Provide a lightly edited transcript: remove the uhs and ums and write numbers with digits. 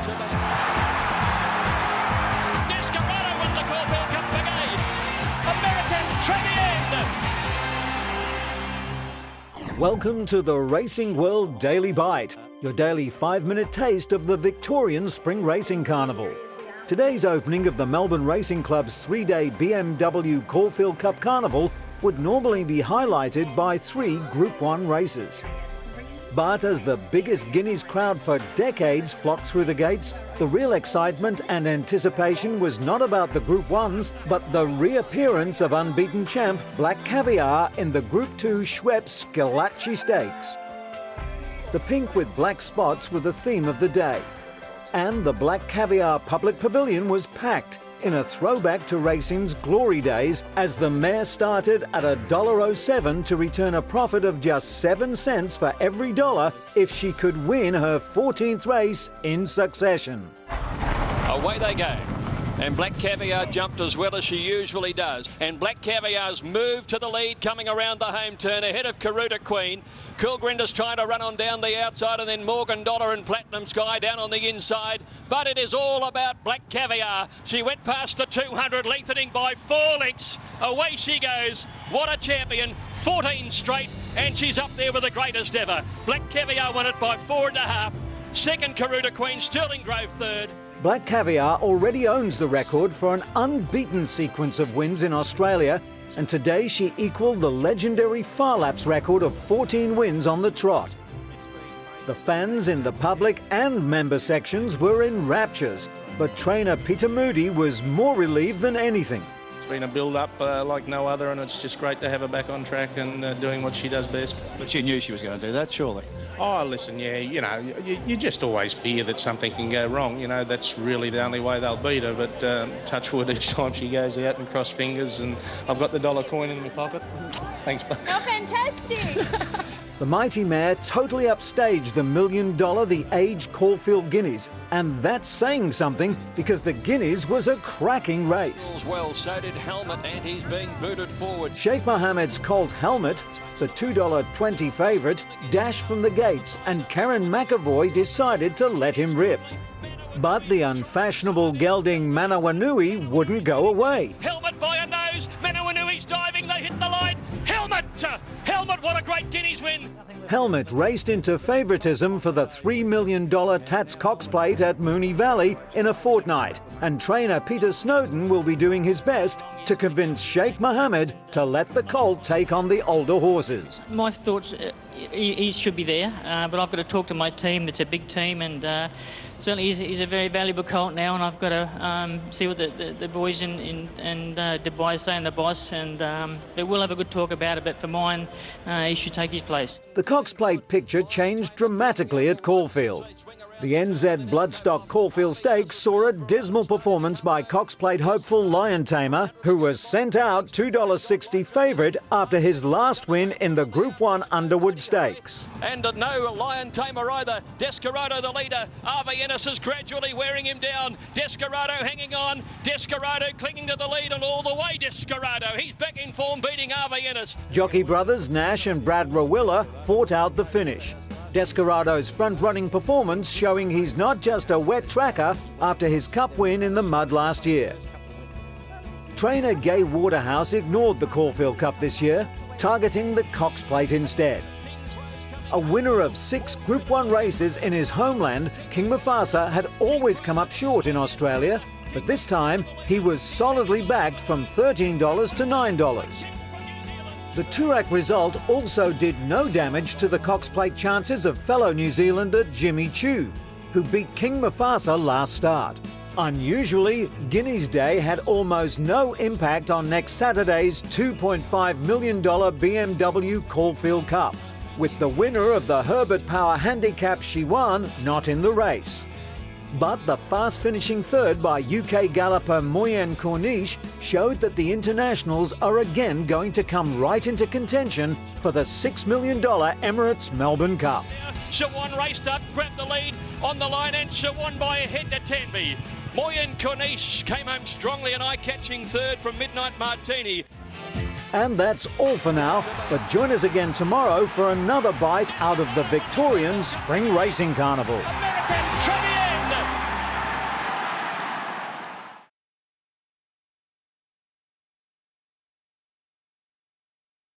Descarado won the Caulfield Cup Big A. American Trevian. Welcome to the Racing World Daily Bite, your daily 5-minute taste of the Victorian Spring Racing Carnival. Today's opening of the Melbourne Racing Club's 3-day BMW Caulfield Cup Carnival would normally be highlighted by 3 Group 1 races. But as the biggest Guineas crowd for decades flocked through the gates, the real excitement and anticipation was not about the Group 1s, but the reappearance of unbeaten champ Black Caviar in the Group 2 Schweppes Schillaci Stakes. The pink with black spots were the theme of the day, and the Black Caviar public pavilion was packed in a throwback to racing's glory days as the mare started at $1.07 to return a profit of just 7 cents for every dollar if she could win her 14th race in succession. Away they go. And Black Caviar jumped as well as she usually does. And Black Caviar's moved to the lead coming around the home turn ahead of Karuta Queen. Coolgrinder's trying to run on down the outside, and then Morgan Dollar and Platinum Sky down on the inside. But it is all about Black Caviar. She went past the 200, lengthening by 4 lengths. Away she goes. What a champion. 14 straight, and she's up there with the greatest ever. Black Caviar won it by 4.5. Second, Karuta Queen. Sterling Grove third. Black Caviar already owns the record for an unbeaten sequence of wins in Australia, and today she equalled the legendary Far Lapse record of 14 wins on the trot. The fans in the public and member sections were in raptures, but trainer Peter Moody was more relieved than anything. It's been a build-up like no other, and it's just great to have her back on track and doing what she does best. But you knew she was going to do that, surely? Oh, listen, yeah, you know, you just always fear that something can go wrong. You know, that's really the only way they'll beat her, but touch wood each time she goes out and cross fingers, and I've got the dollar coin in my pocket. Thanks, bud. Oh, fantastic! The mighty mare totally upstaged the $1 million The Age Caulfield Guineas, and that's saying something because the Guineas was a cracking race. Well, so did Helmet, and he's being booted forward. Sheikh Mohammed's Colt Helmet, the $2.20 favourite, dashed from the gates, and Karen McAvoy decided to let him rip. But the unfashionable gelding Manawanui wouldn't go away. Helmet by a nose. Manawanui's diving. They hit the line. Helmet! Helmet, what a great Guineas win. Helmet raced into favouritism for the $3 million Tats Cox Plate at Moonee Valley in a fortnight, and trainer Peter Snowden will be doing his best to convince Sheikh Mohammed to let the colt take on the older horses. My thoughts, he should be there, but I've got to talk to my team. It's a big team, and certainly he's a very valuable colt now, and I've got to see what the boys in Dubai say and the boss, and we'll have a good talk about it, but for mine, he should take his place. The Cox Plate picture changed dramatically at Caulfield. The NZ Bloodstock Caulfield Stakes saw a dismal performance by Cox Plate hopeful Lion Tamer, who was sent out $2.60 favourite after his last win in the Group 1 Underwood Stakes. And no Lion Tamer either. Descarado the leader. Arva is gradually wearing him down. Descarado hanging on. Descarado clinging to the lead, and all the way Descarado. He's back in form, beating Arva. Jockey brothers Nash and Brad Rawilla fought out the finish. Deskarado's front-running performance showing he's not just a wet tracker after his cup win in the mud last year. Trainer Gay Waterhouse ignored the Caulfield Cup this year, targeting the Cox Plate instead. A winner of 6 Group 1 races in his homeland, King Mufasa had always come up short in Australia, but this time he was solidly backed from $13 to $9. The Toorak result also did no damage to the Cox Plate chances of fellow New Zealander Jimmy Chu, who beat King Mufasa last start. Unusually, Guineas Day had almost no impact on next Saturday's $2.5 million BMW Caulfield Cup, with the winner of the Herbert Power Handicap Shiwan not in the race. But the fast-finishing third by UK galloper Moyen Corniche showed that the internationals are again going to come right into contention for the $6 million Emirates Melbourne Cup. Shiwan raced up, grabbed the lead on the line, and Shiwan by a head to Tenby. Moyen Corniche came home strongly, an eye-catching third from Midnight Martini. And that's all for now, but join us again tomorrow for another bite out of the Victorian Spring Racing Carnival.